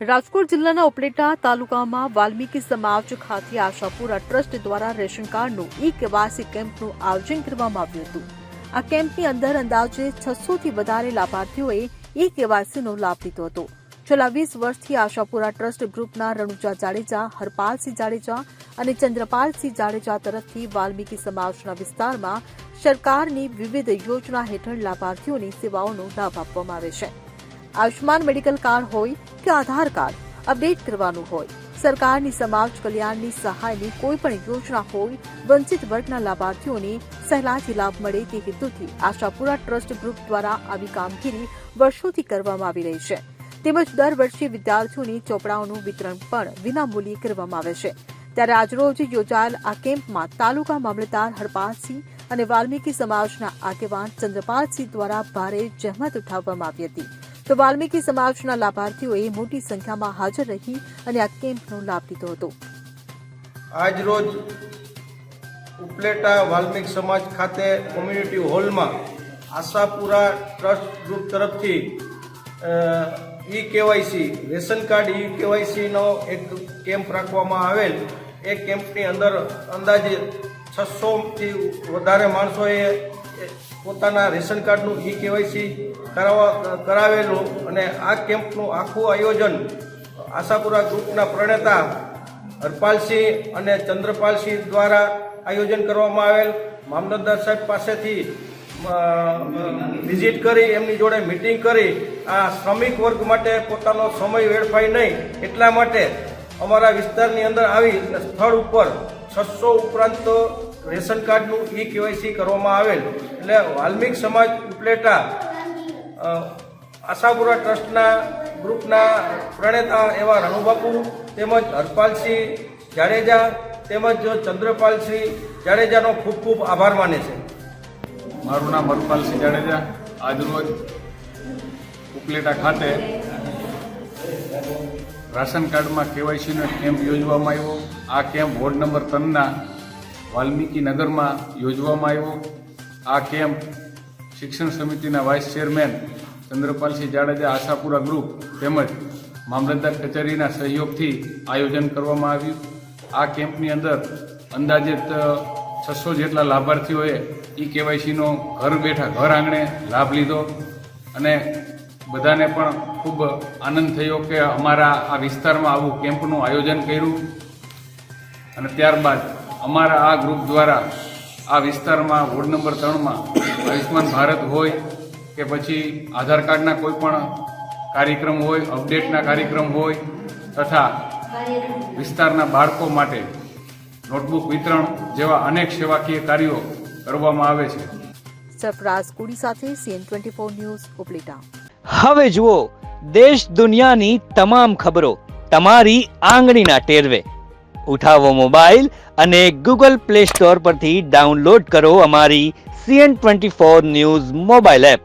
રાજકોટ જિલ્લાના ઉપલેટા તાલુકામાં વાલ્મીકી સમાજ ખાતે આશાપુરા ટ્રસ્ટ દ્વારા રેશન કાર્ડનું ઈ-કેવાયસી કેમ્પનું આયોજન કરવામાં આવ્યું હતું. આ કેમ્પની અંદર અંદાજે 600 થી વધારે લાભાર્થીઓએ ઈ-કેવાયસીનો લાભ લીધો હતો. છેલ્લા 20 વર્ષથી આશાપુરા ટ્રસ્ટ ગ્રુપના રણુજા જાડેજા, હરપાલસિંહ જાડેજા અને ચંદ્રપાલસિંહ જાડેજા તરફથી વાલ્મીકી સમાજના વિસ્તારમાં સરકારની વિવિધ યોજના હેઠળ લાભાર્થીઓની સેવાઓનો લાભ આપવામાં આવે છે. આયુષ્માન મેડિકલ કાર્ડ હોય કે આધાર કાર્ડ અપડેટ કરવાનું હોય, સરકારની સમાજ કલ્યાણની સહાયની કોઈ પણ યોજના હોય, વંચિત વર્ગના લાભાર્થીઓને સહેલાઈથી લાભ મળે તે હેતુથી આશાપુરા ટ્રસ્ટ ગ્રુપ દ્વારા આવી કામગીરી વર્ષોથી કરવામાં આવી રહી છે. તેમજ દર વર્ષે વિદ્યાર્થીઓને ચોપડાઓનું વિતરણ પણ વિનામૂલ્યે કરવામાં આવે છે. ત્યારે આજરોજ યોજાયેલ આ કેમ્પમાં તાલુકા મામલતદાર હરપાલસિંહ અને વાલ્મીકી સમાજના આગેવાન ચંદ્રપાલસિંહ દ્વારા ભારે જહેમત ઉઠાવવામાં આવી હતી. તો વાલ્મીકી સમાજના લાભાર્થીઓએ મોટી સંખ્યામાં હાજર રહી અને આ કેમ્પનો લાભ લીધો હતો. આજરોજ ઉપલેટા વાલ્મીકી સમાજ ખાતે કોમ્યુનિટી હોલમાં આશાપુરા ટ્રસ્ટ ગ્રુપ તરફથી ઈ-કેવાયસી રેશન કાર્ડ ઈ-કેવાયસીનો એક કેમ્પ રાખવામાં આવેલ. એ કેમ્પની અંદર અંદાજે 600થી વધારે માણસોએ પોતાના રેશન કાર્ડનું ઈ-કેવાયસી કરાવેલું અને આ કેમ્પનું આખું આયોજન આશાપુરા ગ્રુપના પ્રણેતા હરપાલસિંહ અને ચંદ્રપાલસિંહ દ્વારા આયોજન કરવામાં આવેલ. મામલતદાર સાહેબ પાસેથી વિઝિટ કરી એમની જોડે મિટિંગ કરી આ શ્રમિક વર્ગ માટે પોતાનો સમય વેડફાય નહીં એટલા માટે અમારા વિસ્તારની અંદર આવી સ્થળ ઉપર 600 ઉપરાંત રેશન કાર્ડનું ઈ-કેવાયસી કરવામાં આવેલ. એટલે વાલ્મીકી સમાજ ઉપલેટા આશાપુરા ટ્રસ્ટના ગ્રુપના પ્રણેતા એવા રણુબાપુ તેમજ હરપાલસિંહ જાડેજા તેમજ ચંદ્રપાલસિંહ જાડેજાનો ખૂબ ખૂબ આભાર માને છે. મારું નામ હરપાલસિંહ જાડેજા. આજરોજ ઉપલેટા ખાતે રાશન કાર્ડમાં કેવાયસીનો કેમ્પ યોજવામાં આવ્યો. આ કેમ્પ વોર્ડ નંબર 3ના વાલ્મીકી નગરમાં યોજવામાં આવ્યો. આ કેમ્પ શિક્ષણ સમિતિના vice chairman Chandrapalsinh Jadeja Ashapura group તેમજ મામલતદાર કચેરીના સહયોગથી આયોજન કરવામાં આવ્યું. આ કેમ્પની અંદર અંદાજિત 600 જેટલા લાભાર્થીઓએ ઈ-કેવાયસીનો ઘર બેઠા ઘર આંગણે લાભ લીધો અને બધાને પણ ખૂબ આનંદ થયો કે અમારા આ વિસ્તારમાં આવું કેમ્પનું આયોજન કર્યું. અને ત્યારબાદ અમારા આ ગ્રુપ દ્વારા આ વિસ્તારમાં વોર્ડ નંબર 3માં આયુષ્માન ભારત હોય કે પછી આધાર કાર્ડના કોઈ પણ કાર્યક્રમ હોય, અપડેટના કાર્યક્રમ હોય તથા વિસ્તારના બાળકો માટે નોટબુક વિતરણ જેવા અનેક સેવાકીય કાર્યો કરવામાં આવે છે. સરફરાઝ કુડી સાથે CN24 ન્યૂઝ ઉપલેટા. હવે જુઓ દેશ દુનિયાની તમામ ખબરો તમારી આંગળીના ટેરવે. ઉઠાવો મોબાઈલ અને Google Play Store પરથી ડાઉનલોડ કરો અમારી CN24 ન્યૂઝ મોબાઈલ એપ.